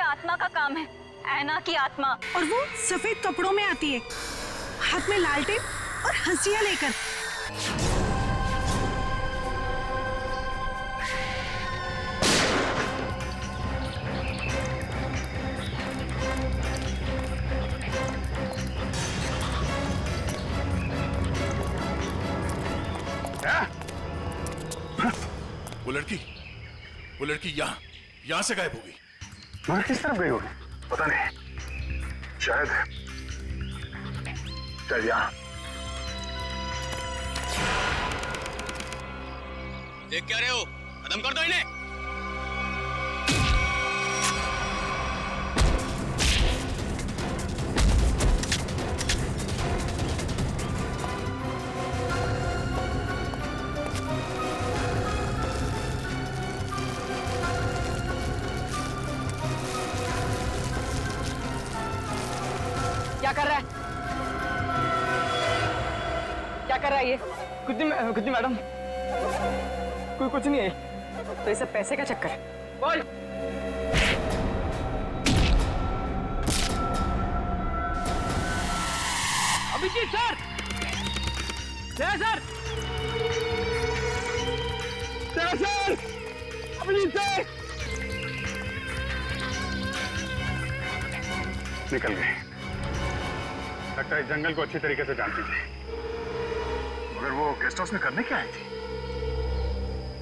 आत्मा का काम है, ऐना की आत्मा। और वो सफेद कपड़ों में आती है, हाथ में लालटेन और हंसिया लेकर। वो लड़की यहाँ से गायब हो गई। मगर किस तरफ गई होगी पता नहीं, शायद यहाँ। देख क्या रहे हो, खत्म कर दो इन्हें। क्या कर रहा है? क्या कर रहा है ये? कुछ नहीं मैडम, कोई कुछ नहीं है। तो ये सब पैसे का चक्कर है। बोल। Abhijit sir, sir, sir, Abhijit sir. निकल गए। लगता है जंगल को अच्छी तरीके से जानती थी। मगर वो गेस्ट हाउस में करने क्या आई थी?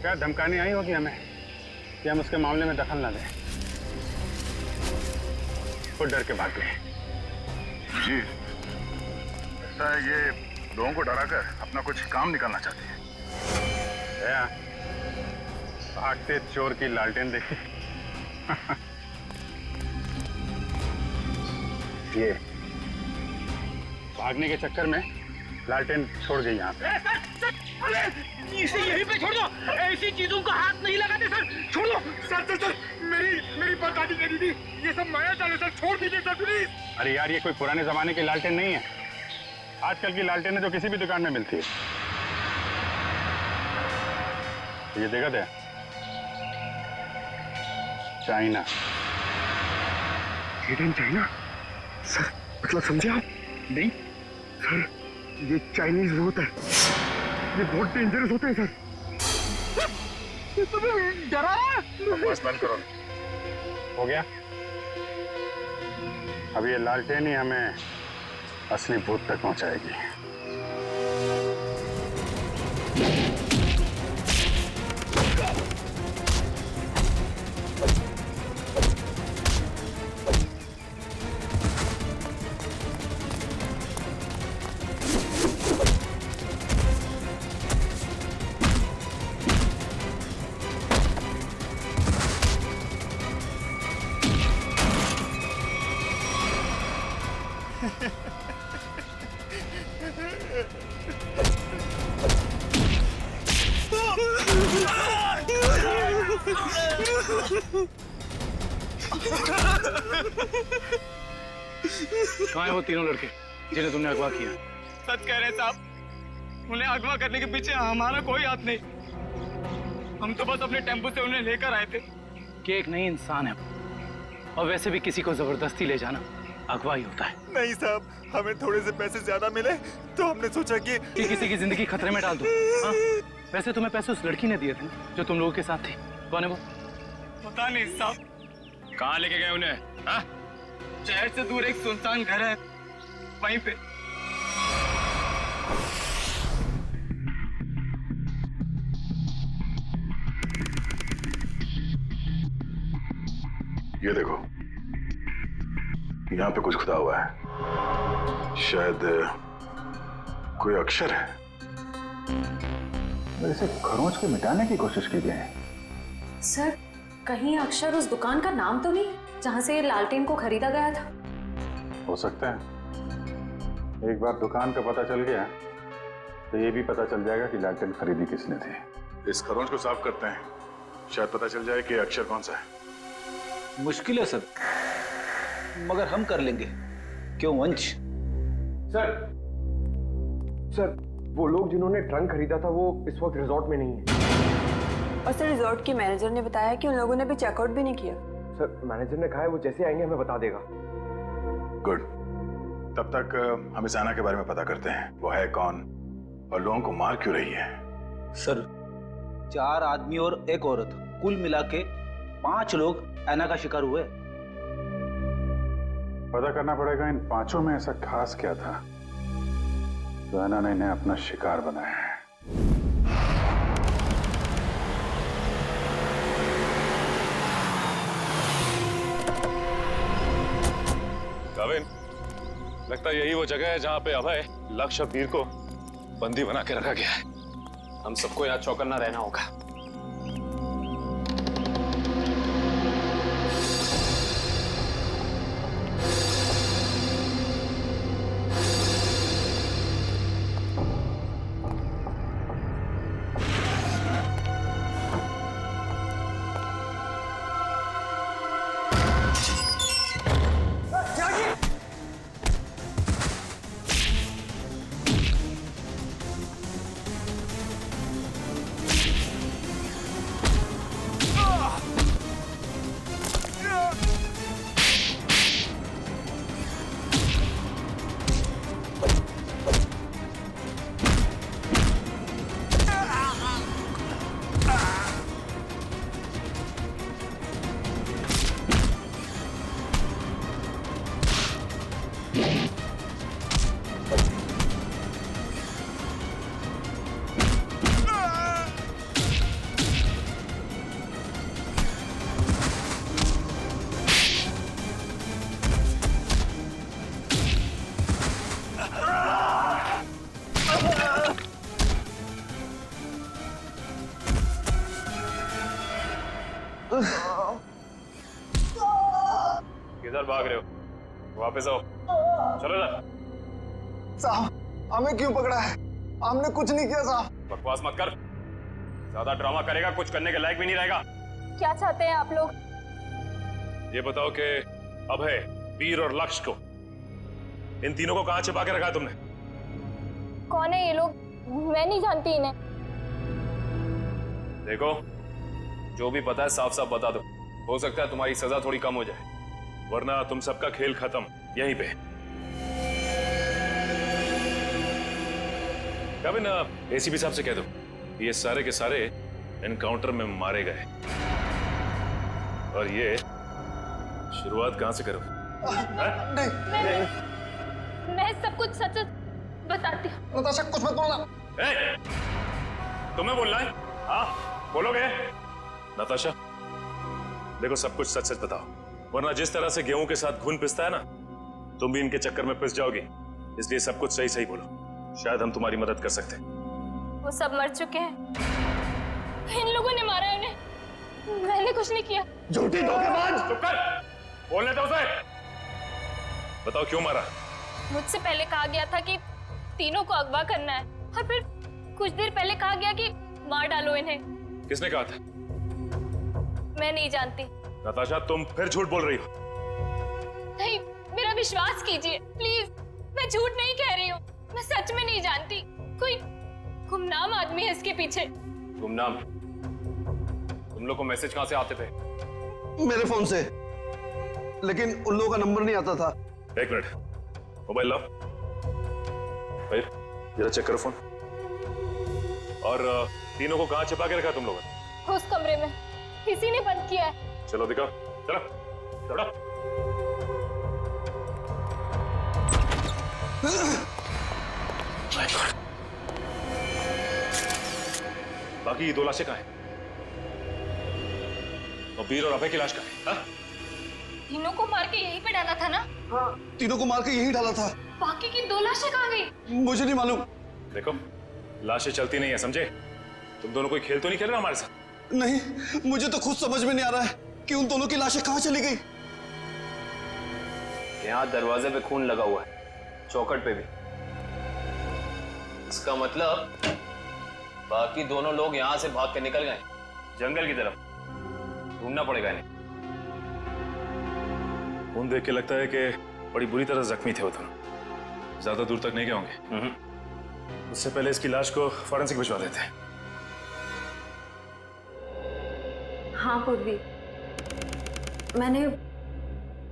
शायद धमकाने आई होगी हमें कि हम उसके मामले में दखल ना दें। वो डर के भाग गए। जी, लगता है ये लोगों को डराकर अपना कुछ काम निकालना चाहती है। भागते चोर की लालटेन देखी। ये भागने के चक्कर में लालटेन छोड़ गई यहाँ पे। इसे यहीं पे छोड़ दो, ऐसी चीजों को हाथ नहीं लगाते सर, छोड़ दो। सर, मेरी बर्बादी करी थी, ये सब माया चाल है सर, छोड़ दीजिए सर प्लीज। अरे यार, ये कोई पुराने जमाने की लालटेन नहीं है। आजकल की लालटेन जो किसी भी दुकान में मिलती है। ये देखा था, चाइना। हिडन चाइना सर, मतलब समझे आप? नहीं सर, ये चाइनीज होता है, ये बहुत डेंजरस होते हैं सर। तुम्हें डरा? बस बंद करो। हो गया? अब ये लालटेन ही हमें असली भूत तक पहुंचाएगी। कहाँ हैं वो तीनों लड़के जिन्हें तुमने अगवा किया? सच कह रहे हैं साहब, उन्हें अगवा करने के पीछे हमारा कोई हाथ नहीं। हम तो बस अपने टेम्पो से उन्हें लेकर आए थे। कि एक नई इंसान है, और वैसे भी किसी को जबरदस्ती ले जाना अगवा ही होता है। नहीं साहब, हमें थोड़े से पैसे ज्यादा मिले तो हमने सोचा कि किसी की जिंदगी खतरे में डाल दो। हाँ? वैसे तुम्हें पैसे उस लड़की ने दिए थे जो तुम लोगों के साथ थी। कौन है वो? पता नहीं साहब। कहाँ लेके गए उन्हें? हाँ? शहर से दूर एक सुनसान घर है, वहीं पे। ये देखो, यहाँ पे कुछ खुदा हुआ है, शायद कोई अक्षर है। इसे खरोंच के मिटाने की कोशिश की गई है। सर, कहीं अक्षर उस दुकान का नाम तो नहीं जहां से लालटेन को खरीदा गया था? हो सकता है। एक बार दुकान का पता चल गया तो ये भी पता चल जाएगा कि लालटेन खरीदी किसने थी। इस खरोंच को साफ करते हैं, शायद पता चल जाए कि अक्षर कौन सा है। मुश्किल है सर, मगर हम कर लेंगे। क्यों वंश? सर, वो लोग जिन्होंने ट्रंक खरीदा था वो इस वक्त रिजॉर्ट में नहीं है। और सर, रिजॉर्ट के मैनेजर ने बताया कि उन लोगों ने अभी चेकआउट भी नहीं किया। सर मैनेजर ने कहा है वो जैसे आएंगे हमें बता देगा। गुड। तब तक हम इस ऐना के बारे में पता करते हैं, वो है कौन और लोगों को मार क्यों रही है। सर 4 आदमी और 1 औरत, कुल मिला के 5 लोग ऐना का शिकार हुए। पता करना पड़ेगा इन 5 में ऐसा खास क्या था तो ऐना ने इन्हें अपना शिकार बनाया है। गाविन, लगता है यही वो जगह है जहां पे अभय लक्ष्य वीर को बंदी बना के रखा गया है। हम सबको यहाँ चौकन्ना रहना होगा। किधर भाग रहे हो? वापस आओ। चलो ना। साहब हमें क्यों पकड़ा है? हमने कुछ नहीं किया साहब। बकवास मत कर, ज्यादा ड्रामा करेगा कुछ करने के लायक भी नहीं रहेगा। क्या चाहते हैं आप लोग? ये बताओ कि अभय, वीर और लक्ष्य को, इन तीनों को कहां छिपा के रखा तुमने? कौन है ये लोग? मैं नहीं जानती इन्हें। देखो, जो भी पता है साफ साफ बता दो। हो सकता है तुम्हारी सजा थोड़ी कम हो जाए, वरना तुम सबका खेल खत्म यहीं पे। कभी ना एसीपी साहब से कह दो ये सारे के सारे एनकाउंटर में मारे गए। और ये शुरुआत कहां से करो? मैं सब कुछ सच सच बताती हूँ। नताशा कुछ मत बोलना। तुम्हें बोलना है? हाँ बोलोगे? नताशा देखो, सब कुछ सच सच बताओ, वरना जिस तरह से गेहूं के साथ घुन पिसता है ना, तुम भी इनके चक्कर में पिस जाओगी। इसलिए सब कुछ सही सही बोलो, शायद हम तुम्हारी मदद कर सकते हैं। वो सब मर चुके हैं, इन लोगों ने मारा है उन्हें, मैंने कुछ नहीं किया। झूठी धोखेबाज! चुप कर, बोलने दो उसे। बताओ क्यों मारा? मुझसे पहले कहा गया था कि तीनों को अगवा करना है, और फिर कुछ देर पहले कहा गया कि मार डालो इन्हें। किसने कहा था? मैं नहीं जानती। नताशा तुम फिर झूठ बोल रही हो। नहीं, मेरा विश्वास कीजिए प्लीज, मैं झूठ नहीं कह रही हूँ, मैं सच में नहीं जानती। कोई गुमनाम आदमी है इसके पीछे। गुमनाम? तुम लोग को मैसेज कहां से आते थे? मेरे फोन से, लेकिन उन लोगों का नंबर नहीं आता था। 1 मिनट, मोबाइल लाओ। भाई जरा चेक करो फोन। और तीनों को कहां छिपा के रखा तुम लोगों ने? उस कमरे में, किसी ने बंद किया है। चलो दिखाओ, चलो चलो। बाकी 2 लाशें कहां हैं? और वीर और अभय की लाश कहां है? तीनों को मार के यहीं पे डाला था ना? हाँ, तीनों को मार के यही डाला था। बाकी की 2 लाशें कहां गई? मुझे नहीं मालूम। देखो, लाशें चलती नहीं है, समझे? तुम दोनों कोई खेल तो नहीं खेल रहे हमारे साथ? नहीं, मुझे तो खुद समझ में नहीं आ रहा है कि उन दोनों की लाशें कहां चली गई। यहाँ दरवाजे पे खून लगा हुआ है, चौखट पे भी। इसका मतलब बाकी दोनों लोग यहाँ से भाग के निकल गए जंगल की तरफ। ढूंढना पड़ेगा इन्हें। खून देख के लगता है कि बड़ी बुरी तरह जख्मी थे वो दोनों। ज्यादा दूर तक नहीं गए होंगे। उससे पहले इसकी लाश को फॉरेंसिक भिजवा देते हैं। हाँ पूर्वी, मैंने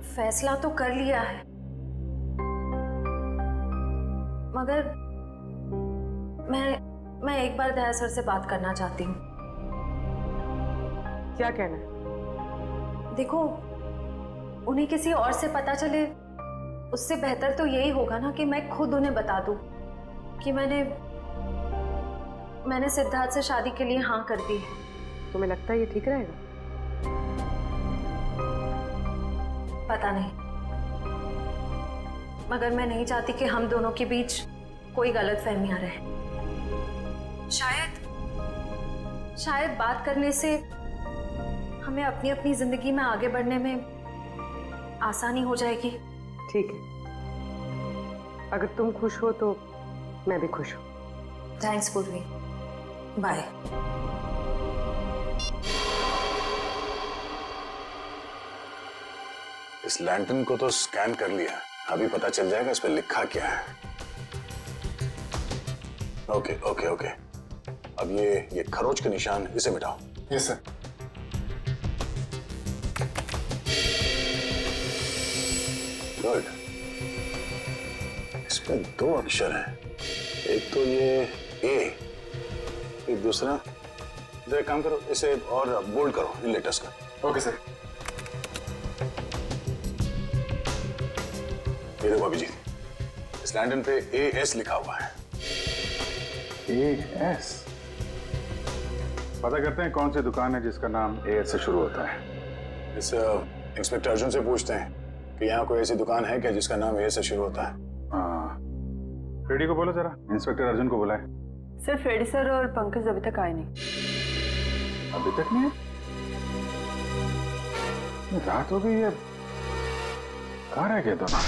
फैसला तो कर लिया है, मगर मैं एक बार दया सर से बात करना चाहती हूँ। क्या कहना है? देखो, उन्हें किसी और से पता चले उससे बेहतर तो यही होगा ना कि मैं खुद उन्हें बता दूं कि मैंने सिद्धार्थ से शादी के लिए हाँ कर दी है। तुम्हें लगता है ये ठीक रहेगा? पता नहीं, मगर मैं नहीं चाहती कि हम दोनों के बीच कोई गलतफहमियां रहे। शायद बात करने से हमें अपनी अपनी जिंदगी में आगे बढ़ने में आसानी हो जाएगी। ठीक है, अगर तुम खुश हो तो मैं भी खुश हूँ। थैंक्स पूर्वी, बाय। इस लैंटर्न को तो स्कैन कर लिया, अभी पता चल जाएगा इस पे लिखा क्या है। ओके ओके ओके, अब ये खरोच के निशान, इसे मिटाओ। Yes sir. गुड। इसमें 2 अक्षर हैं, एक तो ये ए, एक दूसरा। तो एक काम करो, इसे और बोल्ड करो इन लेटर्स का। Okay sir. ये देखो अभिजीत, इस लैंटर्न पे AS लिखा हुआ है। AS? पता करते हैं कौन सी दुकान है जिसका नाम AS से शुरू होता है। इस इंस्पेक्टर अर्जुन से पूछते हैं कि यहाँ कोई ऐसी दुकान है क्या जिसका नाम AS से शुरू होता है। हाँ, फ्रेडी को बोलो जरा, इंस्पेक्टर अर्जुन को बुलाए। सर, फ्रेडी सर और पंकज अभी तक आए नहीं। अभी तक नहीं? रात हो गई है, कहाँ रह गए दोनों?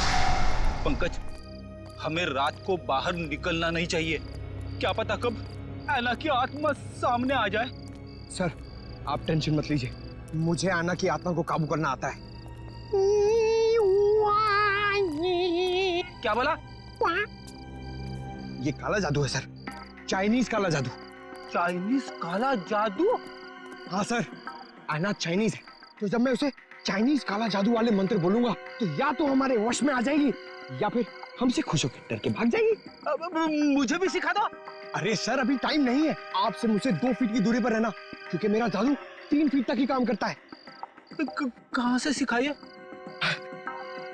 पंकज, हमें रात को बाहर निकलना नहीं चाहिए। क्या पता कब ऐना की आत्मा सामने आ जाए। सर, आप टेंशन मत लीजिए, मुझे आना की आत्मा को काबू करना आता है। क्या बोला? ये काला जादू है सर, चाइनीज काला जादू। चाइनीज काला जादू? हाँ सर, आना चाइनीज है, तो जब मैं उसे चाइनीज काला जादू वाले मंत्र बोलूंगा तो या तो हमारे वश में आ जाएगी या फिर हमसे खुश होकर डर के भाग जाएगी। मुझे भी सिखा दो। अरे सर, अभी टाइम नहीं है, आपसे मुझसे 2 फीट की दूरी पर रहना, क्योंकि मेरा जादू 3 फीट तक ही काम करता है। कहाँ से सिखाइए?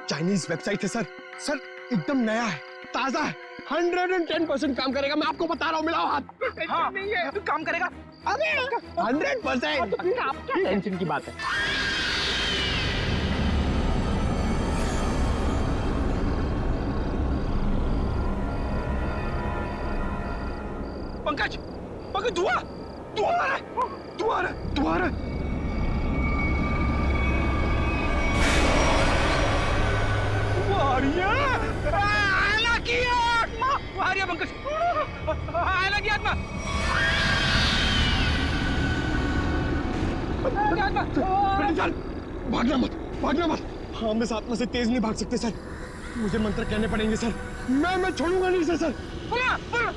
चाइनीज वेबसाइट है सर। सर, एकदम नया है, ताजा है, 110% काम करेगा, मैं आपको बता रहा हूँ। मिलाओ हाथ। हाँ, नहीं है, काम करेगा। अरे 100%। क्या टेंशन की बात है। पंकज, पंकज, धुआं आ रहा है, धुआं आ रहा है। आयला की आत्मा आ रही है पंकज, आयला की आत्मा। भागना मत, भागना मत। हम इस आत्मा से तेज नहीं भाग सकते सर, मुझे मंत्र कहने पड़ेंगे सर। मैं छोड़ूंगा नहीं सर। बोला। सर,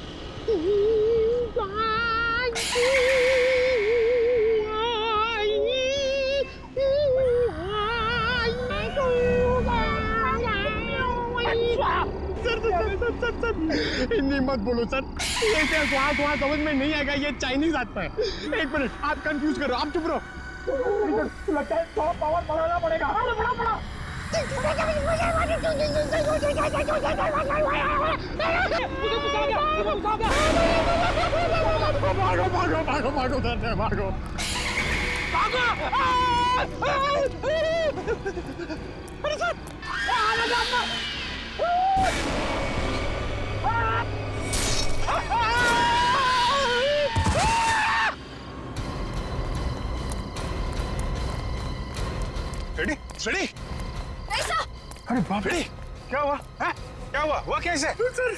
हिंदी मत बोलो सर, ये क्या वहाँ समझ में नहीं आएगा, ये चाइनीज आत्मा है। 1 मिनट, आप कंफ्यूज करो, आप चुप रहो। लगता है थोड़ा पावर बढ़ाना पड़ेगा। भागो सर, भागो। अरे सर, फ्रेडी, फ्रेडी! अरे बाप रे, क्या हुआ? है? क्या हुआ? हुआ कैसे? सर,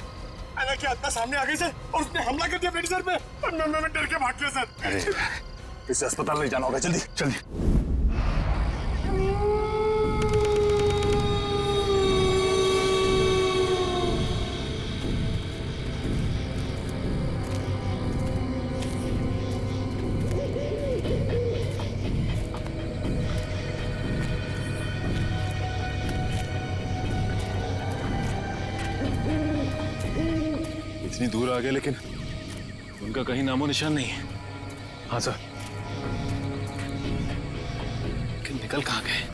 ऐना की आत्मा सामने आ गई सर, और उसने हमला कर दिया फ्रेडी सर पे, और मैं डर के भाग गया सर। अरे, इसे अस्पताल ले जाना होगा, जल्दी जल्दी। इतनी दूर आ गए लेकिन उनका कहीं नामो निशान नहीं है। हाँ सर। लेकिन निकल कहाँ गए?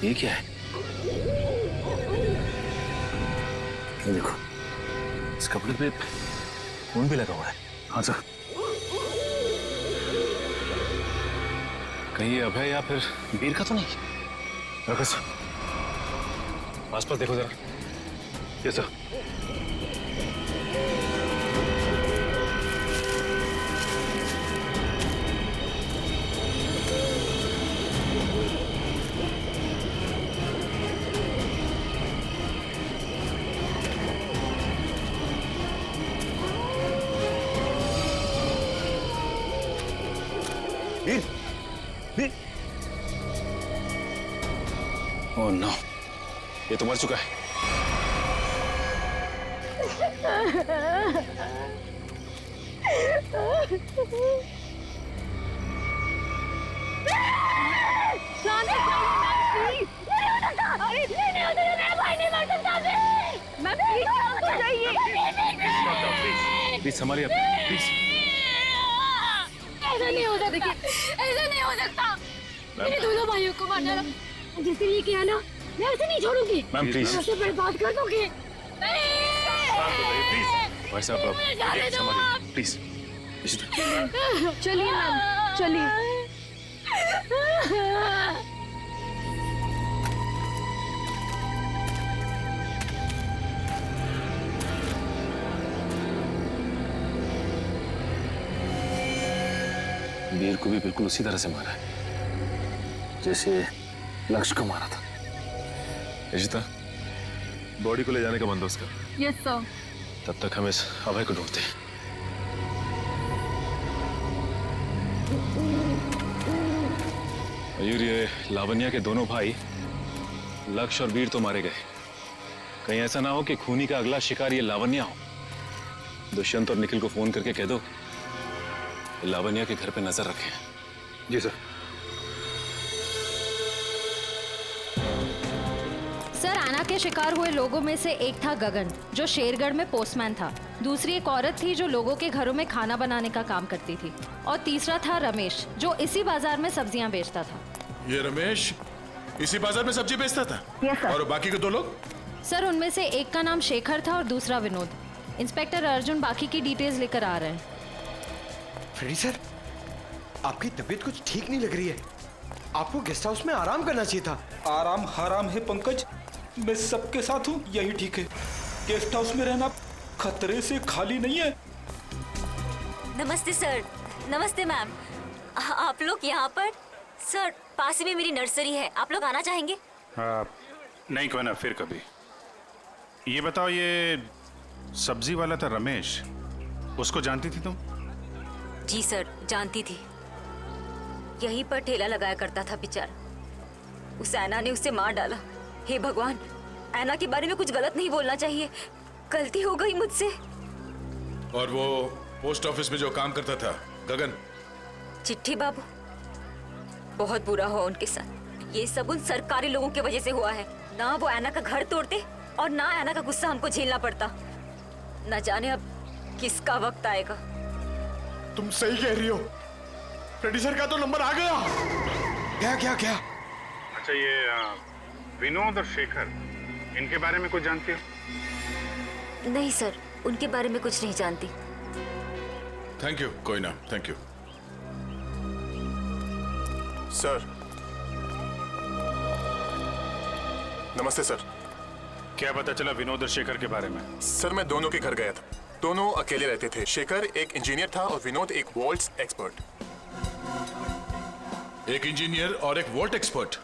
ये क्या है? ये देखो, इस कपड़े पे खून भी लगा हुआ है। हाँ सर। कहीं ये अभय या फिर वीर का तो नहीं? रखो सर, आसपास देखो जरा। ये सर। ओह नो, ये तो मर चुका है। प्लीज संभालिए अपने, प्लीज। ऐसा नहीं हो सकता, देखिए ऐसा नहीं हो सकता। मेरे दोनों भाइयों को मारना, जिसने ये किया ना, मैं उसे नहीं छोड़ूंगी। मैम प्लीज, उसे बर्बाद कर दूंगी। प्लीज भाई साहब, संभालिए प्लीज। चलिए मैम, चलिए। वीर को भी बिल्कुल उसी तरह से मारा है जैसे लक्ष्य को मारा था। इशिता, बॉडी को ले जाने का बंदोबस्त कर। Yes sir. तब तक हम इस अभय को ढूंढते हैं। मयूर, ये लावण्या के दोनों भाई लक्ष्य और वीर तो मारे गए। कहीं ऐसा ना हो कि खूनी का अगला शिकार ये लावण्या हो। दुष्यंत और निखिल को फोन करके कह दो लावण्या के घर पे नजर रखें। जी सर। सर, आना के शिकार हुए लोगों में से एक था गगन, जो शेरगढ़ में पोस्टमैन था। दूसरी एक औरत थी जो लोगों के घरों में खाना बनाने का काम करती थी। और तीसरा था रमेश, जो इसी बाजार में सब्जियां बेचता था। ये रमेश इसी बाजार में सब्जी बेचता था? Yes sir. और बाकी के दो लोग? सर, उनमें से एक का नाम शेखर था और दूसरा विनोद। इंस्पेक्टर अर्जुन बाकी की डिटेल्स लेकर आ रहे हैं। फ्रेडी सर, आपकी तबीयत कुछ ठीक नहीं लग रही है। आपको गेस्ट हाउस में आराम करना चाहिए था। आराम हराम है पंकज, मैं सबके साथ हूँ, यही ठीक है। गेस्ट हाउस में रहना खतरे से खाली नहीं है। नमस्ते सर। नमस्ते मैम। आप लोग यहाँ पर? सर, पास ही में मेरी नर्सरी है, आप लोग आना चाहेंगे? नहीं, कोई ना, फिर कभी। ये बताओ, ये सब्जी वाला था रमेश, उसको जानती थी तुम? जी सर, जानती थी। यहीं पर ठेला लगाया करता था बेचारा। उस ऐना ने उसे मार डाला। हे भगवान, ऐना के बारे में कुछ गलत नहीं बोलना चाहिए, गलती हो गई मुझसे। और वो पोस्ट ऑफिस में जो काम करता था गगन? चिट्ठी बाबू, बहुत बुरा हुआ उनके साथ। ये सब उन सरकारी लोगों की वजह से हुआ है। ना वो ऐना का घर तोड़ते और ना ऐना का गुस्सा हमको झेलना पड़ता। न जाने अब किसका वक्त आएगा। तुम सही कह रही हो, फ्रेडी सर का तो नंबर आ गया। क्या क्या क्या? अच्छा, ये विनोद और शेखर, इनके बारे में कुछ जानती हो? नहीं सर, उनके बारे में कुछ नहीं जानती। थैंक यू, कोई ना, थैंक यू। सर, नमस्ते सर। क्या पता चला विनोद और शेखर के बारे में? सर, मैं दोनों के घर गया था। दोनों अकेले रहते थे। शेखर एक इंजीनियर था और विनोद एक वॉल्ट्स एक्सपर्ट। एक इंजीनियर और एक वॉल्ट एक्सपर्ट,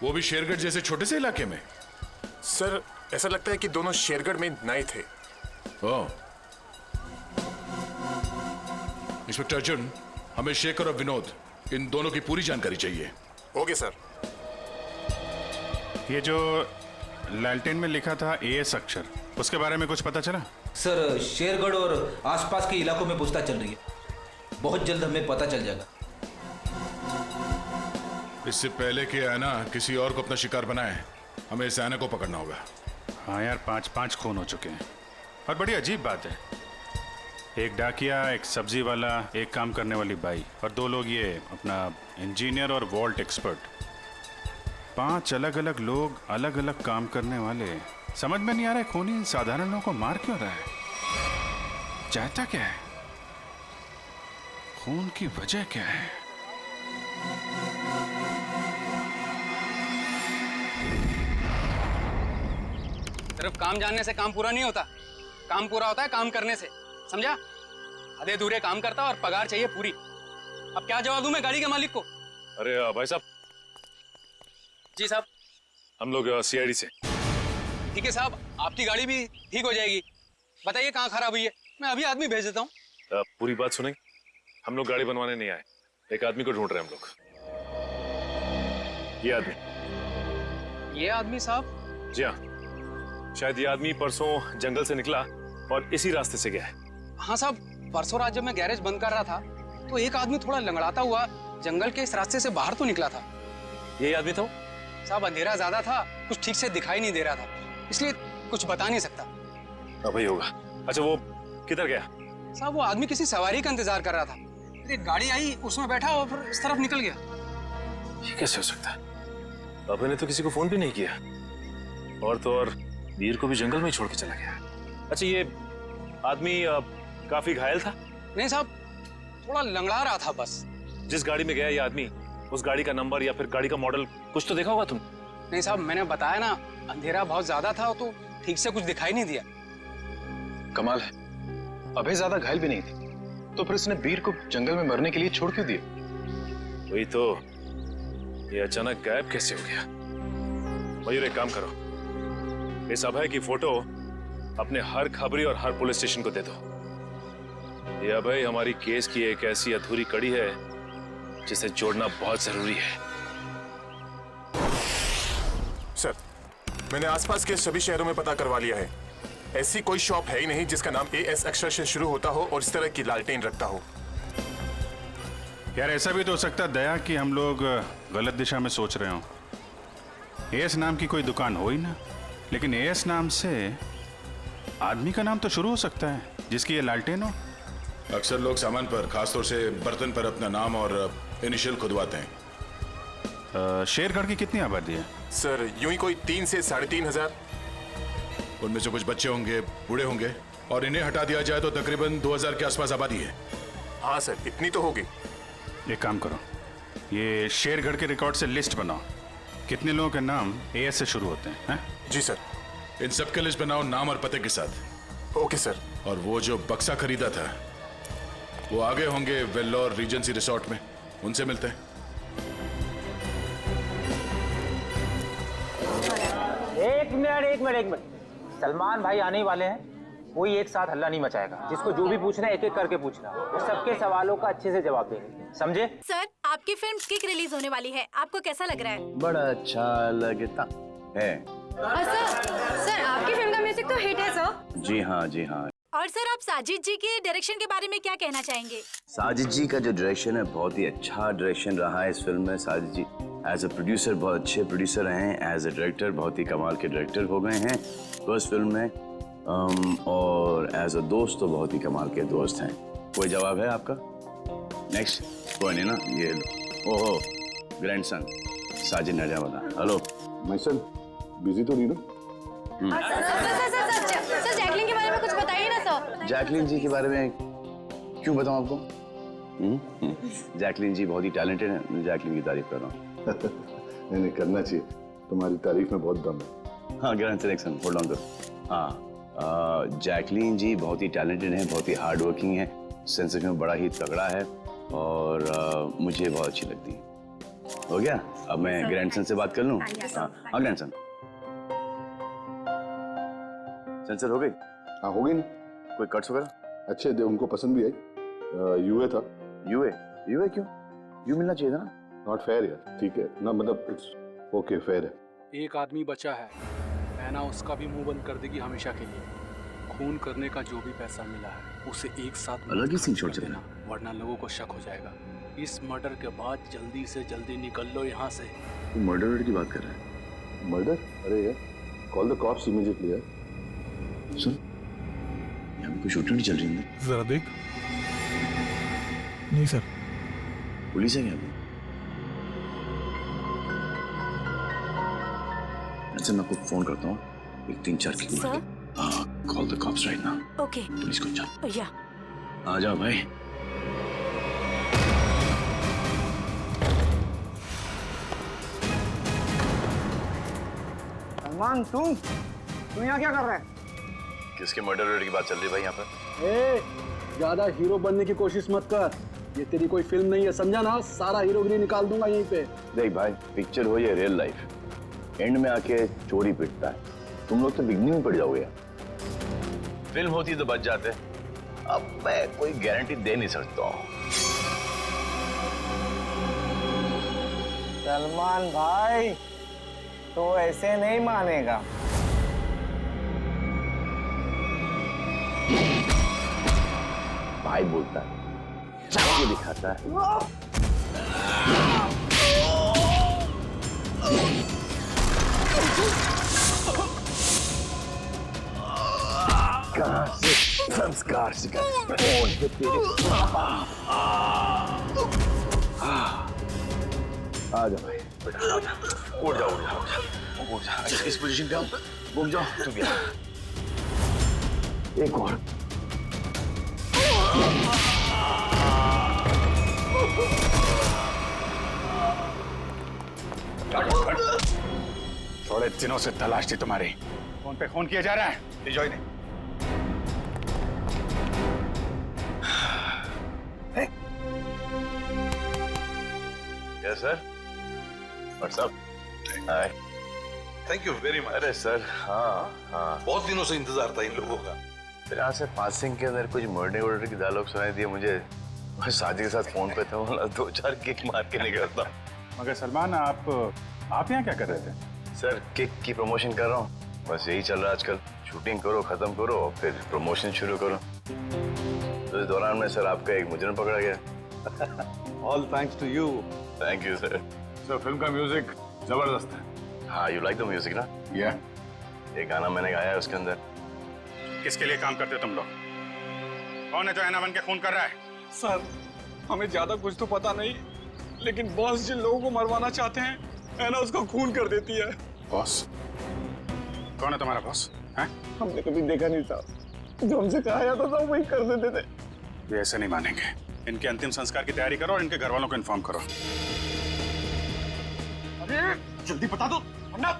वो भी शेरगढ़ जैसे छोटे से इलाके में? सर, ऐसा लगता है कि दोनों शेरगढ़ में नए थे। ओह। इंस्पेक्टर अर्जुन, हमें शेखर और विनोद इन दोनों की पूरी जानकारी चाहिए। Okay sir. ये जो लालटेन में लिखा था एएस अक्षर, उसके बारे में कुछ पता चला? सर शेरगढ़ और आसपास के इलाकों में पूछताछ चल रही है, बहुत जल्द हमें पता चल जाएगा। इससे पहले कि ऐना किसी और को अपना शिकार बनाए, हमें इस ऐना को पकड़ना होगा। हाँ यार, 5 खून हो चुके हैं और बड़ी अजीब बात है, एक डाकिया, एक सब्जी वाला, एक काम करने वाली बाई और 2 लोग ये अपना इंजीनियर और वॉल्ट एक्सपर्ट। 5 अलग अलग लोग, अलग अलग काम करने वाले। समझ में नहीं आ रहा है खूनी साधारण लोगों को मार क्यों रहा है? चाहता क्या है? खून की वजह क्या है? सिर्फ काम जानने से काम पूरा नहीं होता, काम पूरा होता है काम करने से, समझा? आधे अधूरे काम करता और पगार चाहिए पूरी। अब क्या जवाब दूं मैं गाड़ी के मालिक को? अरे भाई साहब। जी साहब। हम लोग सीआईडी से। ठीक है साहब, आपकी गाड़ी भी ठीक हो जाएगी। बताइए कहाँ खराब हुई है, मैं अभी आदमी भेज देता हूँ। पूरी बात सुनेंगे? हम लोग गाड़ी बनवाने नहीं आए, एक आदमी को ढूंढ रहे हैं हम लोग। ये आदमी साहब? जी हाँ, शायद ये आदमी परसों जंगल से निकला और इसी रास्ते से गया है। हाँ साहब, परसों रात जब मैं गैरेज बंद कर रहा था तो एक आदमी थोड़ा लंगड़ाता हुआ जंगल के इस रास्ते से बाहर तो निकला था। यही आदमी था? साहब अंधेरा ज्यादा था, कुछ ठीक से दिखाई नहीं दे रहा था, इसलिए कुछ बता नहीं सकता। अब ही होगा। अच्छा वो किधर गया? साहब वो आदमी किसी सवारी का इंतजार कर रहा था, एक गाड़ी आई उसमें बैठा और फिर इस तरफ निकल गया। ये कैसे हो सकता है? अभय ने तो किसी को फोन भी नहीं किया, और तो और वीर को भी जंगल में छोड़ के चला गया। अच्छा ये आदमी काफी घायल था? नहीं साहब, थोड़ा लंगड़ा रहा था बस। जिस गाड़ी में गया ये आदमी, उस गाड़ी का नंबर या फिर गाड़ी का मॉडल कुछ तो देखा होगा तुम? नहीं साहब, मैंने बताया ना, अंधेरा बहुत ज्यादा था तो ठीक से कुछ दिखाई नहीं दिया। कमाल है, अभय ज्यादा घायल भी नहीं थी, तो फिर उसने वीर को जंगल में मरने के लिए छोड़ क्यों दिया? वही तो, ये अचानक गायब कैसे हो गया? मयूर एक काम करो, इस अभय की फोटो अपने हर खबरी और हर पुलिस स्टेशन को दे दो। ये अभय हमारी केस की एक ऐसी अधूरी कड़ी है जिसे जोड़ना बहुत जरूरी है। सर, मैंने आसपास के सभी शहरों में पता करवा लिया है, ऐसी कोई शॉप है ही नहीं जिसका नाम एएस अक्षर से शुरू होता हो और इस तरह की लालटेन रखता हो। यार ऐसा भी तो हो सकता है दया कि हम लोग गलत दिशा में सोच रहे हो। एएस नाम की कोई दुकान हो ही ना, लेकिन एएस नाम से आदमी का नाम तो शुरू हो सकता है जिसकी ये लालटेन हो। अक्सर लोग सामान पर, खासतौर से बर्तन पर अपना नाम और इनिशियल खुदवाते हैं। शेरगढ़ की कितनी आबादी है? सर यूं ही कोई 3 से 3,500। उनमें से कुछ बच्चे होंगे, बूढ़े होंगे, और इन्हें हटा दिया जाए तो तकरीबन 2000 के आसपास आबादी है। हाँ सर, इतनी तो होगी। एक काम करो, ये शेरगढ़ के रिकॉर्ड से लिस्ट बनाओ, कितने लोगों के नाम एएस से शुरू होते हैं? जी सर। इन सब के लिस्ट बनाओ नाम और पते के साथ। Okay sir. और वो जो बक्सा खरीदा था वो आगे होंगे वेल्लोर रीजेंसी रिसोर्ट में, उनसे मिलते हैं। एक मिनट, सलमान भाई आने वाले हैं, कोई एक साथ हल्ला नहीं मचाएगा। जिसको जो भी पूछना है एक एक करके पूछना, वो सबके सवालों का अच्छे से जवाब देंगे, समझे? सर आपकी फिल्म किक रिलीज होने वाली है, आपको कैसा लग रहा है? बड़ा अच्छा लगता है। सर आपकी फिल्म का म्यूजिक तो हिट है सर। जी हाँ, जी हाँ। और सर आप साजिद जी के डायरेक्शन के बारे में क्या कहना चाहेंगे? साजिद जी का जो डायरेक्शन है बहुत ही अच्छा डायरेक्शन रहा है इस फिल्म में। साजिद जी एज अ प्रोड्यूसर बहुत अच्छे प्रोड्यूसर रहे हैं, एज अ डायरेक्टर बहुत ही कमाल के डायरेक्टर हो गए हैं फर्स्ट फिल्म में, और एज अ दोस्त तो बहुत ही कमाल के दोस्त हैं। कोई जवाब है आपका? नेक्स्ट कोई नहीं ना? ये ओहो ग्रैंडसन साजिद नजावदा। हेलो माय सन, बिजी तो नहीं ना? सर जैकलिन के बारे में कुछ बताइए ना सर। जैकलिन जी के बारे में क्यों बताऊं आपको? जैकलिन जी बहुत ही टैलेंटेड है, जैकलिन की तारीफ कर रहा हूँ। नहीं करना चाहिए, तुम्हारी तारीफ में बहुत दम है। हाँ ग्रैंड सिलेक्शन, होल्ड ऑन करो। हाँ जैकलिन जी बहुत ही टैलेंटेड हैं, बहुत ही हार्ड वर्किंग है, सेंस ऑफ ह्यूमर बड़ा ही तगड़ा है, और मुझे बहुत अच्छी लगती है। हो गया? अब मैं ग्रैंडसन से बात कर लूँ? हाँ ग्रैंडसन, सेंसर हो गई? हाँ हो गई ना। कोई कट्स वगैरह? अच्छे थे, उनको पसंद भी आई। यूए था। यूए? यूए क्यों? यूं मिलना चाहिए था ना। नॉट फेयर यार, ठीक है ना, मतलब इट्स ओके, फेयर है। एक आदमी बचा है, ऐना उसका भी मुंह बंद कर देगी हमेशा के लिए। खून करने का जो भी पैसा मिला है उसे एक साथ अलग ही सीन छोड़ देना, वरना लोगों को शक हो जाएगा। इस मर्डर के बाद जल्दी से जल्दी निकल लो यहाँ से। तू मर्डर की बात कर रहा है? मर्डर? अरे यार, कॉल द कॉप्स इमीडिएटली यार। सुन, यहाँ पे कोई शूटिंग नहीं चल रही है? जरा देख। नहीं सर। पुलिस है क्या अभी? अच्छा मैं आपको फोन करता हूँ, एक 3-4 की sir? Call the cops right now. Okay. Police को चल। या। आ जाओ भाई। सलमान तू यहाँ क्या कर रहा है? किसके मर्डर की बात चल रही है भाई यहाँ पर? ए, ज्यादा हीरो बनने की कोशिश मत कर। ये तेरी कोई फिल्म नहीं है, समझा ना? सारा हीरोगिरी निकाल दूंगा यहीं पे। देख भाई, पिक्चर हो या रियल लाइफ, एंड में आके चोरी पिटता है। तुम लोग तो बिगनिंग में पड़ जाओगे। फिल्म होती तो बच जाते, अब मैं कोई गारंटी दे नहीं सकता हूँ। सलमान भाई तो ऐसे नहीं मानेगा। भाई बोलता है, चाकू दिखाता है। कहाँ से संस्कार सीखा? कौन है तेरे? आ जा भाई, बेटा आ जा। उठ जा, उठ जा, उठ जा। इस पोजीशन पे आओ, घूम जाओ। तू भी आ। एक और। थोड़े दिनों से तलाश थी तुम्हारी। फोन पे फोन किया जा रहा है, भिजवाई दे। Yes sir. WhatsApp? Hi. Thank you very much. अरे सर, हाँ हाँ, बहुत दिनों से इंतजार था इन लोगों का। फिर यहाँ से पासिंग के अंदर कुछ मर्डर वर्डर की डायलॉग सुनाई दिए मुझे। मैं शादी के साथ फोन पे था, 2-4 किक मार के निकलता। मगर सलमान, आप यहाँ क्या कर रहे थे? सर किक की प्रमोशन कर रहा हूँ, बस यही चल रहा है आजकल। शूटिंग करो, खत्म करो, फिर प्रमोशन शुरू करो। तो इस दौरान में सर आपका एक मुजरिम पकड़ा गया। All thanks to you. Thank you sir. Sir film का म्यूजिक जबरदस्त है। हाँ, यू लाइक द म्यूजिक ना? या एक गाना मैंने गाया है उसके अंदर। किसके लिए काम करते हो तुम लोग? कौन है जो ऐना बन के खून कर रहा है? सर, हमें ज्यादा कुछ तो पता नहीं, लेकिन बॉस जिन लोगों को मरवाना चाहते हैं, ऐना उसका खून कर देती है। बॉस? कौन है तुम्हारा बॉस? हैं? हमने कभी देखा नहीं था, जो हमसे कहा जाता था वही कर देते थे। ये ऐसे नहीं मानेंगे। इनके अंतिम संस्कार की तैयारी करो और इनके घर वालों को इन्फॉर्म करो। अरे जल्दी बता दो वरना।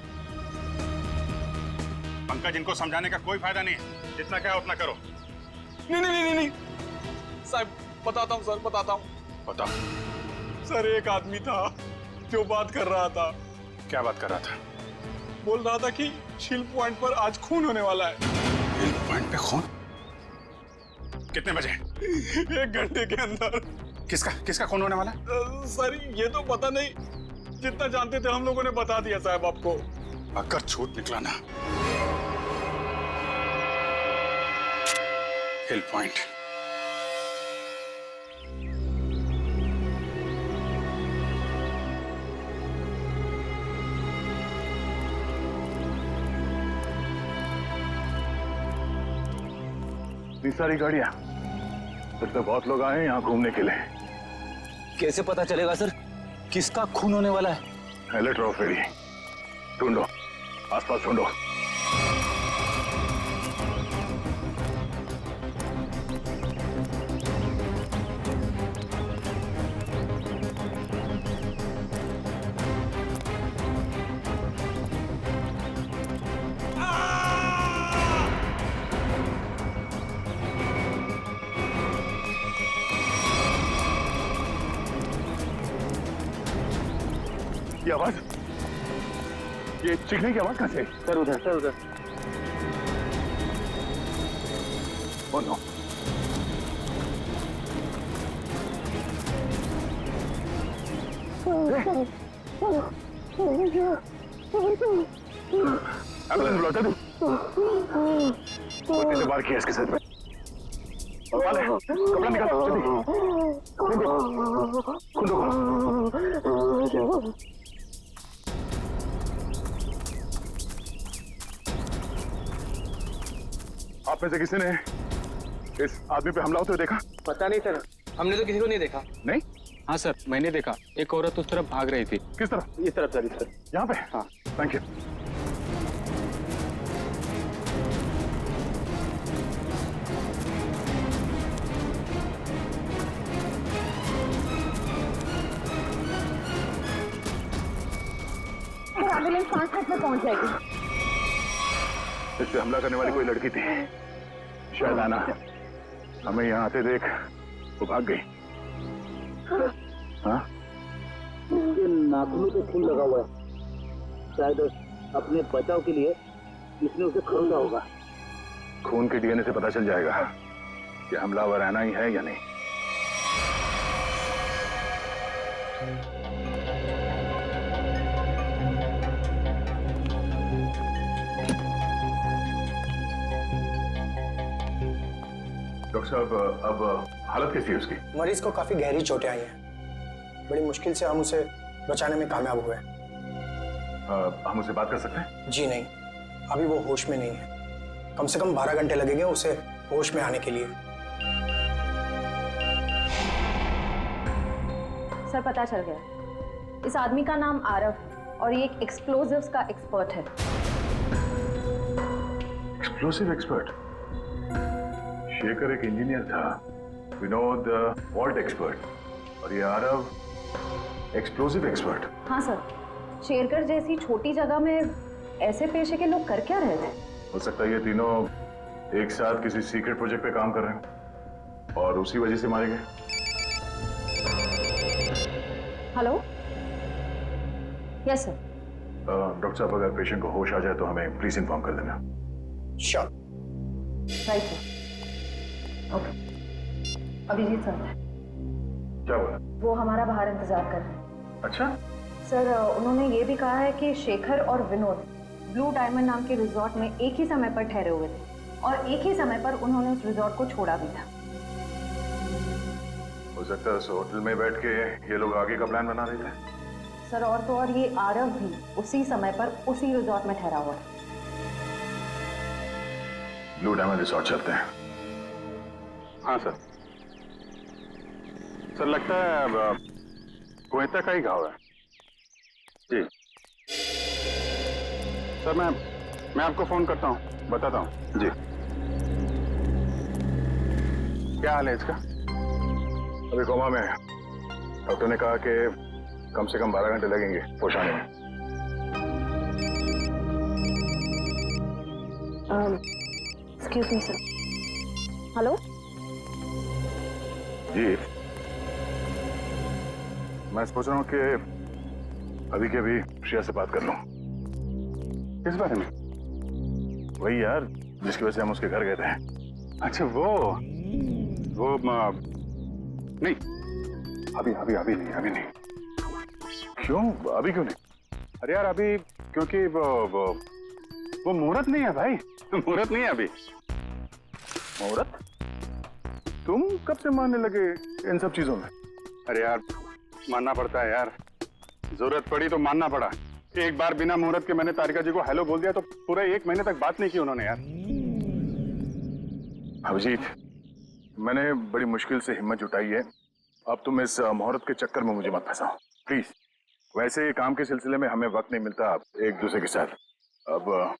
पंकज, इनको समझाने का कोई फायदा नहीं है, जितना क्या उतना करो। नहीं साहब, बताता हूँ सर, बताता हूँ। बताओ। सर, एक आदमी था जो बात कर रहा था। क्या बात कर रहा था? बोल रहा था कि शिल पॉइंट पर आज खून होने वाला है। शिल पॉइंट पे खून? कितने बजे? 1 घंटे के अंदर। किसका खून होने वाला? सर, ये तो पता नहीं, जितना जानते थे हम लोगों ने बता दिया साहब आपको। अगर झूठ निकला ना, हिल पॉइंट। इतनी सारी गाड़ियां, फिर तो बहुत लोग आए हैं यहाँ घूमने के लिए। कैसे पता चलेगा सर किसका खून होने वाला है? अलर्ट रहो, फेरी ढूंढो, आसपास ढूंढो। ये आवाज, ये चीखने की आवाज कहाँ से? सर उधर। Oh no. एम्बुलेंस बुलाओ जल्दी। और कैसे वार किया इसके सर पे? वाले, कपड़ा निकालो जल्दी। खून दो, खून दो। आप में से किसी ने इस आदमी पे हमला होते हुए देखा? पता नहीं सर, हमने तो किसी को नहीं देखा। नहीं? हाँ सर, मैंने देखा। एक औरत उस तरफ भाग रही थी। किस तरफ? इस तरफ सर, इस तरफ। यहाँ पे? हाँ। Thank you. एम्बुलेंस 5 मिनट में पहुंच जाएगी। इस पे हमला करने वाली कोई लड़की थी, शायद आना। हमें यहाँ आते देख वो भाग गई। हाँ? इसके नाखूनों पे खून लगा हुआ है। शायद अपने बचाव के लिए इसने उसे खरीदा होगा। खून के डीएनए से पता चल जाएगा कि हमलावर आना ही है या नहीं। डॉक्टर साहब, अब हालत कैसी है उसकी? मरीज को काफी गहरी चोटें आई हैं। बड़ी मुश्किल से हम उसे बचाने में कामयाब हुए। हम उससे बात कर सकते हैं? जी नहीं, अभी वो होश में नहीं है। कम से कम 12 घंटे लगेंगे उसे होश में आने के लिए। सर पता चल गया, इस आदमी का नाम आरव है और ये एक एक्सप्लोजिव्स का एक्सपर्ट है। Explosive expert? शेखर एक इंजीनियर था, विनोद वॉल्ट एक्सपर्ट, और ये आरव एक्सप्लोसिव एक्सपर्ट। हाँ सर, शेरगढ़ जैसी छोटी जगह में ऐसे पेशे के लोग कर क्या रहे थे? हो सकता है ये तीनों एक साथ किसी सीक्रेट प्रोजेक्ट पे काम कर रहे हैं और उसी वजह से मारे गए। Hello, yes sir. डॉक्टर साहब, अगर पेशेंट को होश आ जाए तो हमें प्लीज इन्फॉर्म कर देना। Sure. Right sir. Okay. Abhijit sir क्या बोला? वो हमारा बाहर इंतजार कर रहे हैं। अच्छा सर, उन्होंने ये भी कहा है कि शेखर और विनोद ब्लू डायमंड नाम के रिजॉर्ट में एक ही समय पर ठहरे हुए थे और एक ही समय पर उन्होंने उस रिजॉर्ट को छोड़ा भी था। हो सकता है उस होटल में बैठ के ये लोग आगे का प्लान बना रहे थे। सर, और तो और ये आरव भी उसी समय पर उसी रिजॉर्ट में ठहरा हुआ है। ब्लू डायमंड रिसोर्ट चलते हैं। हाँ सर। सर लगता है गोयता का ही घाव है। जी सर, मैं आपको फोन करता हूँ, बताता हूँ। जी। क्या हाल है इसका? अभी कोमा में है। डॉक्टर ने कहा कि कम से कम 12 घंटे लगेंगे होश आने में। Excuse me sir. हेलो जी, मैं सोच रहा हूँ कि अभी के अभी श्रेया से बात कर लूं। किस बारे में? वही यार जिसकी वजह से हम उसके घर गए थे। अच्छा वो नहीं, अभी नहीं। क्यों? अभी क्यों नहीं? अरे यार अभी क्योंकि वो मुहूर्त नहीं है भाई। मुहूर्त नहीं है अभी। मुहूर्त? तुम कब से मानने लगे इन सब चीजों में? अरे यार मानना पड़ता है यार, जरूरत पड़ी तो मानना पड़ा। एक बार बिना मुहूर्त के मैंने तारिका जी को हेलो बोल दिया तो पूरा 1 महीने तक बात नहीं की उन्होंने यार। अभिजीत, मैंने बड़ी मुश्किल से हिम्मत जुटाई है। अब तुम इस मुहूर्त के चक्कर में मुझे मत फंसाओ प्लीज। वैसे काम के सिलसिले में हमें वक्त नहीं मिलता एक दूसरे के साथ। अब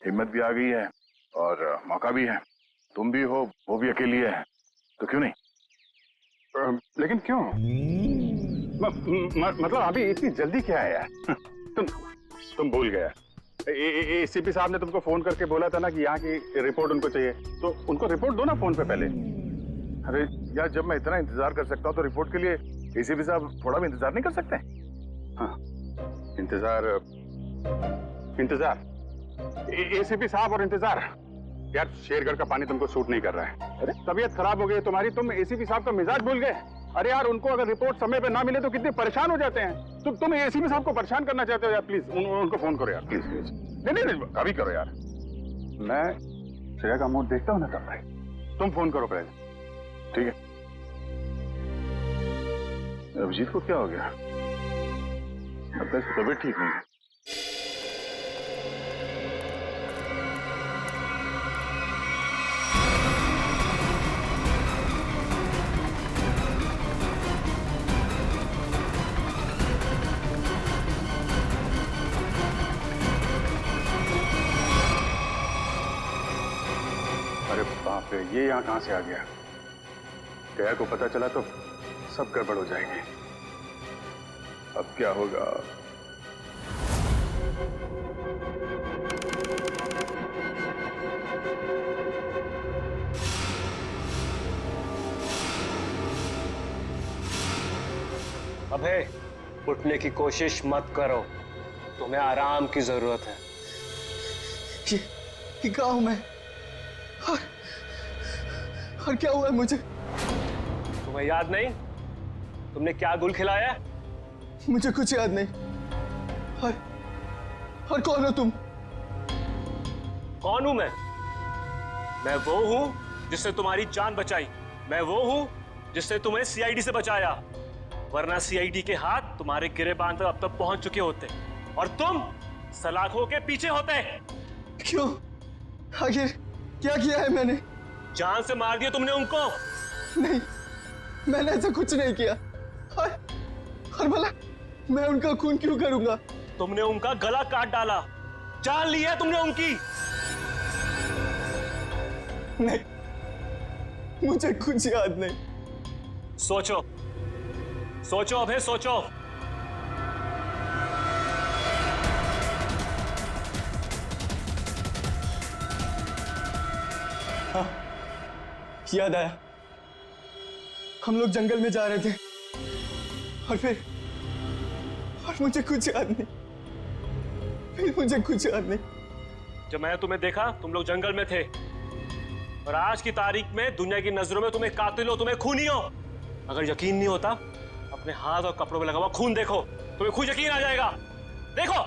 हिम्मत भी आ गई है और मौका भी है। तुम भी हो, वो भी अकेली है, तो क्यों नहीं? लेकिन क्यों? मतलब अभी इतनी जल्दी क्या है यार? तुम भूल गया। एसीपी साहब ने तुमको फोन करके बोला था ना कि यहाँ की रिपोर्ट उनको चाहिए, तो उनको रिपोर्ट दो ना फोन पे पहले। अरे यार, जब मैं इतना इंतजार कर सकता हूँ तो रिपोर्ट के लिए एसीपी साहब थोड़ा भी इंतजार नहीं कर सकते? हाँ, इंतजार एसीपी साहब और इंतजार। यार शेरगढ़ का पानी तुमको सूट नहीं कर रहा है। अरे तबीयत खराब हो गई तुम्हारी, तुम एसीपी साहब का मिजाज भूल गए। अरे यार उनको अगर रिपोर्ट समय पे ना मिले तो कितने परेशान हो जाते हैं। तुम एसीपी साहब को परेशान करना चाहते हो यार, प्लीज उनको फोन करो यार, प्लीज प्लीज। नहीं अभी करो यार, मैं श्रेया का मूड देखता हूँ ना तब भाई। तुम फोन करो पहले, ठीक है? अभिजीत को क्या हो गया? अब तक तबीयत ठीक नहीं है। अरे बाप रे, ये यहाँ कहां से आ गया? गया को पता चला तो सब गड़बड़ हो जाएगी। अब क्या होगा? अबे उठने की कोशिश मत करो, तुम्हें आराम की जरूरत है। ये कहाँ हूं मैं? और क्या हुआ है मुझे? तुम्हें याद नहीं तुमने क्या गुल खिलाया? मुझे कुछ याद नहीं। और कौन हो तुम? कौन हूं मैं? मैं वो हूं जिसने तुम्हारी जान बचाई। मैं वो हूं जिसने तुम्हें सीआईडी से बचाया, वरना सीआईडी के हाथ तुम्हारे गिरेबान तक अब तक पहुंच चुके होते और तुम सलाखों के पीछे होते। क्यों? आखिर क्या किया है मैंने? जान से मार दिया तुमने उनको। नहीं, मैंने ऐसा कुछ नहीं किया। और भला मैं उनका खून क्यों करूंगा? तुमने उनका गला काट डाला, जान ली है तुमने उनकी। नहीं, मुझे कुछ याद नहीं। सोचो सोचो अभय, सोचो। हाँ, याद आया। हम लोग जंगल में जा रहे थे और मुझे कुछ याद नहीं। फिर मुझे कुछ याद नहीं। जब मैंने तुम्हें देखा तुम लोग जंगल में थे और आज की तारीख में दुनिया की नजरों में तुम्हें कातिल हो, तुम्हें खूनी हो। अगर यकीन नहीं होता अपने हाथ और कपड़ों में लगा हुआ खून देखो, तुम्हें खुद यकीन आ जाएगा। देखो।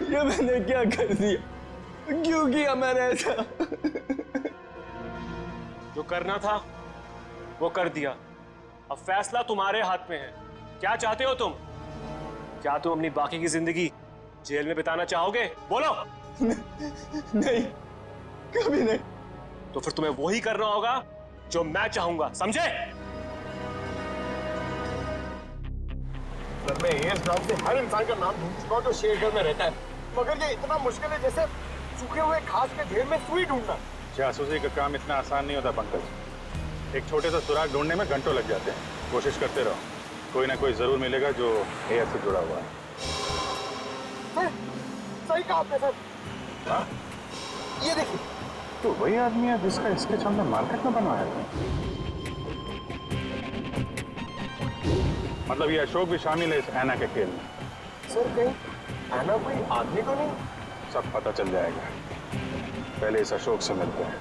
ये मैंने क्या कर दिया? क्यों किया मैंने ऐसा? जो करना था वो कर दिया, अब फैसला तुम्हारे हाथ में है। क्या चाहते हो तुम? क्या तुम अपनी बाकी की जिंदगी जेल में बिताना चाहोगे? बोलो। नहीं, कभी नहीं। तो फिर तुम्हें वही करना होगा जो मैं चाहूंगा, समझे? सर, मैं एएस नाम से हर इंसान का नाम ढूंढ चुका हूं जो शेरगढ़ में रहता है, मगर ये इतना मुश्किल है जैसे सूखे हुए घास के ढेर में सुई ढूंढना। जासूसी का काम इतना आसान नहीं होता पंकज। एक छोटे सा सुराग ढूंढने में घंटों लग जाते हैं। कोशिश करते रहो, कोई ना कोई जरूर मिलेगा जो एएस से जुड़ा हुआ है। सर, सही कहा आपने सर। हाँ? ये देखिए, तो वही आदमी है जिसका स्केच हमने मार्केट में बनवाया था। मतलब ये अशोक भी शामिल है इस ऐना के खेल में। सर कहीं ऐना कोई आदमी तो नहीं? सब पता चल जाएगा, पहले इस अशोक से मिलते हैं।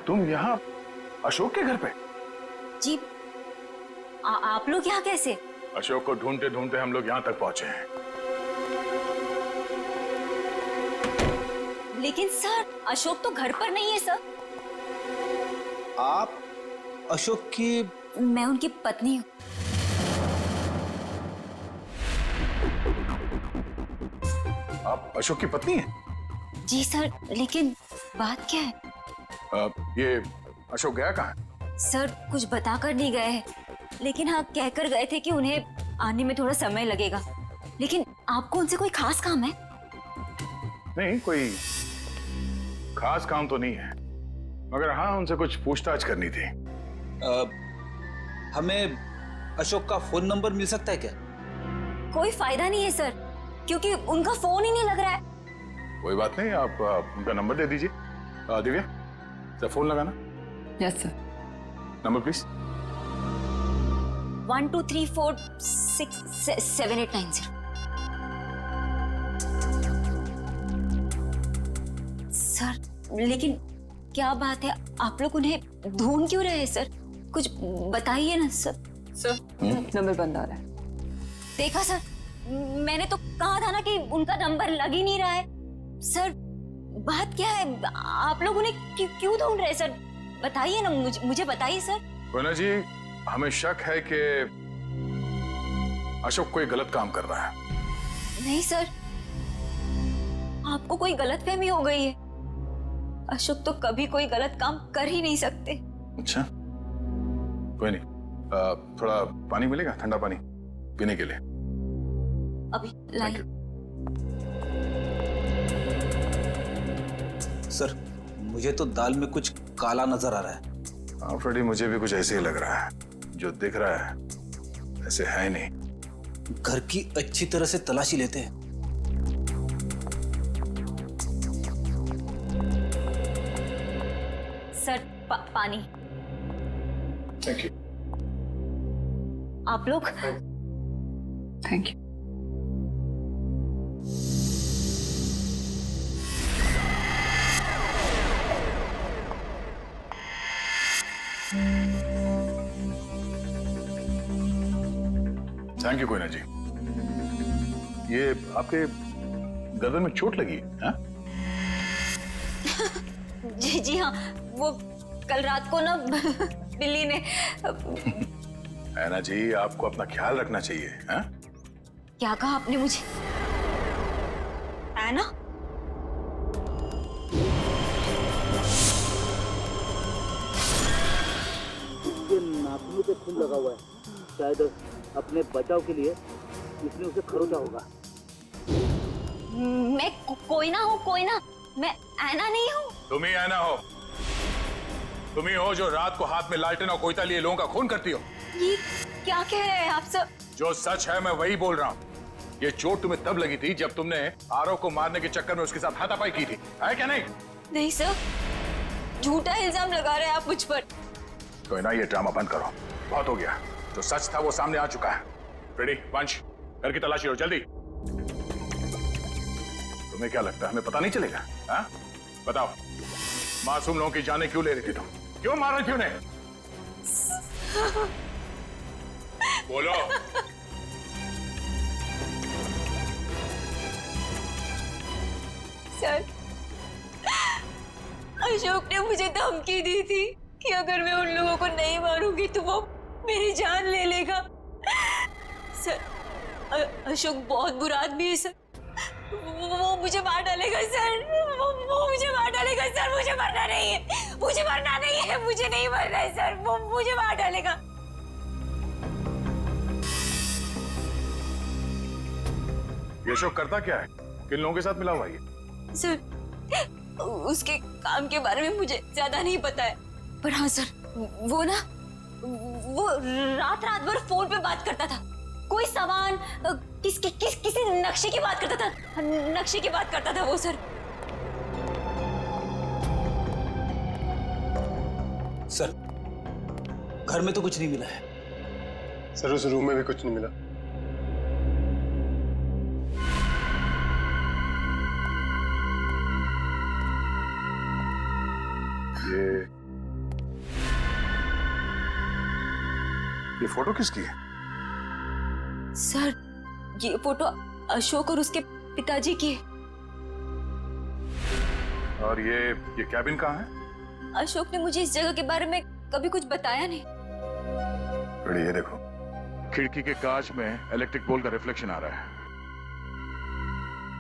तुम यहाँ अशोक के घर पे? जी, आप लोग यहाँ कैसे? अशोक को ढूंढते ढूंढते हम लोग यहाँ तक पहुंचे हैं। लेकिन सर, अशोक तो घर पर नहीं है सर। आप अशोक की? मैं उनकी पत्नी हूँ। आप अशोक की पत्नी हैं? जी सर, लेकिन बात क्या है? ये अशोक गया कहाँ है? सर कुछ बताकर नहीं गए हैं, लेकिन हाँ कहकर गए थे कि उन्हें आने में थोड़ा समय लगेगा, लेकिन आपको उनसे कोई खास काम है? नहीं, कोई खास काम तो नहीं है, मगर हाँ उनसे कुछ पूछताछ करनी थी। हमें अशोक का फोन नंबर मिल सकता है क्या? कोई फायदा नहीं है सर, क्योंकि उनका फोन ही नहीं लग रहा है। कोई बात नहीं, आप उनका नंबर दे दीजिए। दिव्या, सर फोन लगाना। Yes sir. Number please. 12346789 sir. लेकिन क्या बात है, आप लोग उन्हें ढूंढ क्यों रहे हैं सर? कुछ बताइए ना सर। सर नंबर बंद आ रहा है। देखा सर, मैंने तो कहा था ना कि उनका नंबर लग ही नहीं रहा है। सर बात क्या है, आप लोग उन्हें क्यों ढूंढ रहे हैं सर? बताइए ना, मुझे बताइए सर। कोयना जी, हमें शक है कि अशोक कोई गलत काम कर रहा है। नहीं सर, आपको कोई गलतफहमी हो गई है। अशोक तो कभी कोई गलत काम कर ही नहीं सकते। अच्छा, कोई नहीं, थोड़ा पानी मिलेगा, ठंडा पानी पीने के लिए? अभी लाइए। सर मुझे तो दाल में कुछ काला नजर आ रहा है। हाँ फ्रेडी, मुझे भी कुछ ऐसे ही लग रहा है। जो दिख रहा है ऐसे है नहीं। घर की अच्छी तरह से तलाशी लेते हैं। सर पानी। Thank you. आप लोग? Thank you. Thank you Koyna ji. ये आपके गर्दन में चोट लगी है? जी हाँ, वो कल रात को ना बिल्ली ने। ऐना जी, आपको अपना ख्याल रखना चाहिए। है? क्या कहा आपने मुझे? ऐना? नाखूनों पे खून लगा हुआ है, शायद अपने बचाव के लिए इसने उसे खरोचा होगा। मैं कोई ना हूँ, कोई ना, मैं ऐना नहीं हूँ। तुम ही ऐना हो। तुम ही हो जो रात को हाथ में लालटेन और कोयता लिए लोगों का खून करती हो। ये क्या कह रहे हैं आप सब? जो सच है मैं वही बोल रहा हूँ। ये चोट तुम्हें तब लगी थी जब तुमने आरव को मारने के चक्कर में उसके साथ हाथापाई की थी, है क्या नहीं? नहीं सर, झूठा इल्जाम लगा रहे हैं आप मुझ पर। कोई ना, ये ड्रामा बंद करो, बहुत हो गया। जो सच था वो सामने आ चुका है। रेडी वंश, घर की तलाशी लो जल्दी। तुम्हें क्या लगता है हमें पता नहीं चलेगा? हाँ? बताओ, मासूम लोगों की जानें क्यों ले रही थी तुम? क्यों मार रही थी उन्हें? बोलो। सर, अशोक ने मुझे धमकी दी थी कि अगर मैं उन लोगों को नहीं मारूंगी तो वो मेरी जान ले लेगा। सर, अशोक बहुत बुरा आदमी है सर। वो मुझे मार डालेगा सर। वो मुझे मार डालेगा सर। मुझे मरना नहीं है, मुझे मरना नहीं है, मुझे नहीं मरना है सर। वो मुझे मार डालेगा। ये अशोक करता क्या है? किन लोगों के साथ मिला हुआ है? सर, उसके काम के बारे में मुझे ज्यादा नहीं पता है, पर हाँ सर, वो रात भर फोन पे बात करता था। कोई सामान किसी नक्शे की बात करता था। नक्शे की बात करता था वो सर। सर, घर में तो कुछ नहीं मिला है। सर, उस रूम में भी कुछ नहीं मिला। ये फोटो किसकी है? सर, ये फोटो अशोक और उसके पिताजी की है। और ये कैबिन कहाँ है? अशोक ने मुझे इस जगह के बारे में कभी कुछ बताया नहीं। बड़ी ये देखो, खिड़की के कांच में इलेक्ट्रिक पोल का रिफ्लेक्शन आ रहा है।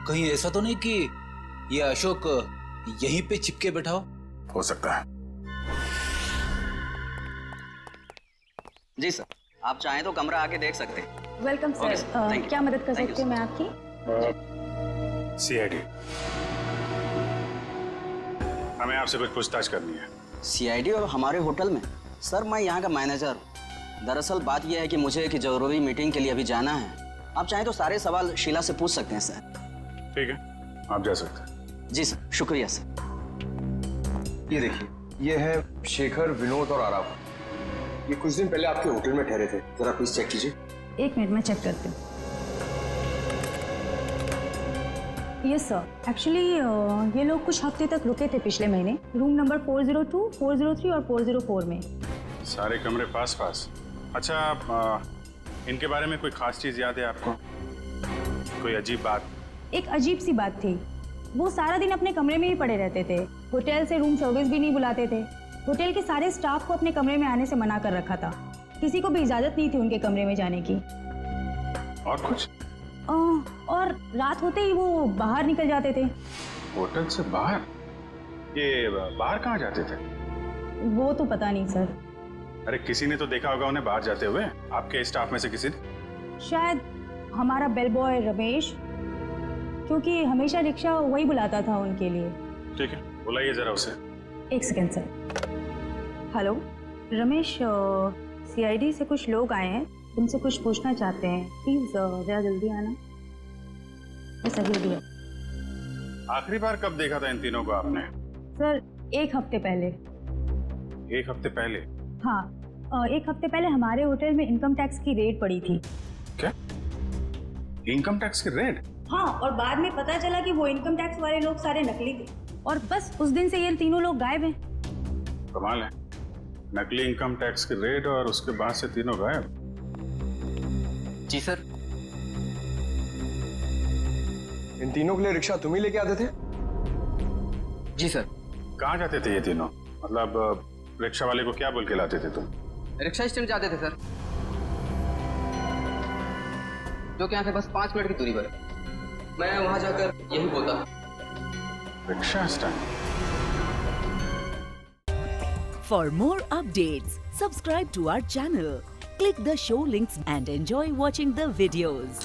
कहीं ऐसा तो नहीं कि ये अशोक यहीं पे चिपके बैठा हो सकता है। जी सर, आप चाहें तो कमरा आके देख सकते हैं। Welcome sir. क्या मदद कर सकती हूँ मैं आपकी? सीआईडी, हमें आपसे कुछ पूछताछ करनी है। सीआईडी और हमारे होटल में? सर मैं यहाँ का मैनेजर हूँ। दरअसल बात यह है कि मुझे एक जरूरी मीटिंग के लिए अभी जाना है। आप चाहें तो सारे सवाल शीला से पूछ सकते हैं सर। ठीक है, आप जा सकते हैं। जी सर, शुक्रिया सर। ये देखिए, ये है शेखर, विनोद और आराव। ये कुछ दिन पहले आपके होटल में ठहरे थे। जरा प्लीज चेक कीजिए। एक मिनट में चेक करती हूँ। यस सर, एक्चुअली ये लोग कुछ हफ्ते तक रुके थे पिछले महीने, रूम नंबर 402, 403 और 404 में। सारे कमरे पास पास। अच्छा, इनके बारे में कोई खास चीज याद है आपको? कोई अजीब बात? एक अजीब सी बात थी, वो सारा दिन अपने कमरे में ही पड़े रहते थे। होटल से रूम सर्विस भी नहीं बुलाते थे। होटल के सारे स्टाफ को अपने कमरे में आने से मना कर रखा था। किसी को भी इजाजत नहीं थी उनके कमरे में जाने की। और कुछ? और रात होते ही वो बाहर निकल जाते थे। होटल से बाहर? ये बाहर कहाँ जाते थे? वो तो पता नहीं सर। अरे किसी ने तो देखा होगा उन्हें बाहर जाते हुए, आपके स्टाफ में से किसी ने? शायद हमारा बेल बॉय रमेश, क्योंकि हमेशा रिक्शा वही बुलाता था उनके लिए। ठीक है, बुलाइए जरा उसे। एक second sir. Hello Ramesh, CID से कुछ लोग आए हैं, तुमसे कुछ पूछना चाहते हैं। प्लीज जरा जल्दी आना। सही है। आखिरी बार कब देखा था इन तीनों को आपने? सर 1 हफ्ते पहले। 1 हफ्ते पहले? हाँ, 1 हफ्ते पहले हमारे होटल में इनकम टैक्स की रेड पड़ी थी। क्या? इनकम टैक्स की रेड? हाँ, और बाद में पता चला कि वो इनकम टैक्स वाले लोग सारे नकली थे, और बस उस दिन से ये तीनों लोग गायब हैं। कमाल है, नकली इनकम टैक्स की रेड और उसके बाद से तीनों गायब। जी सर। इन तीनों के लिए रिक्शा तुम ही लेके आते थे? जी सर। कहाँ जाते थे ये तीनों? मतलब रिक्शा वाले को क्या बोल के लाते थे तुम? रिक्शा स्टैंड जाते थे सर, जो कि यहाँ से बस 5 मिनट की दूरी पर है। मैं वहां जाकर यही बोलता था। Rickshaw stand. For more updates, subscribe to our channel, click the show links and enjoy watching the videos.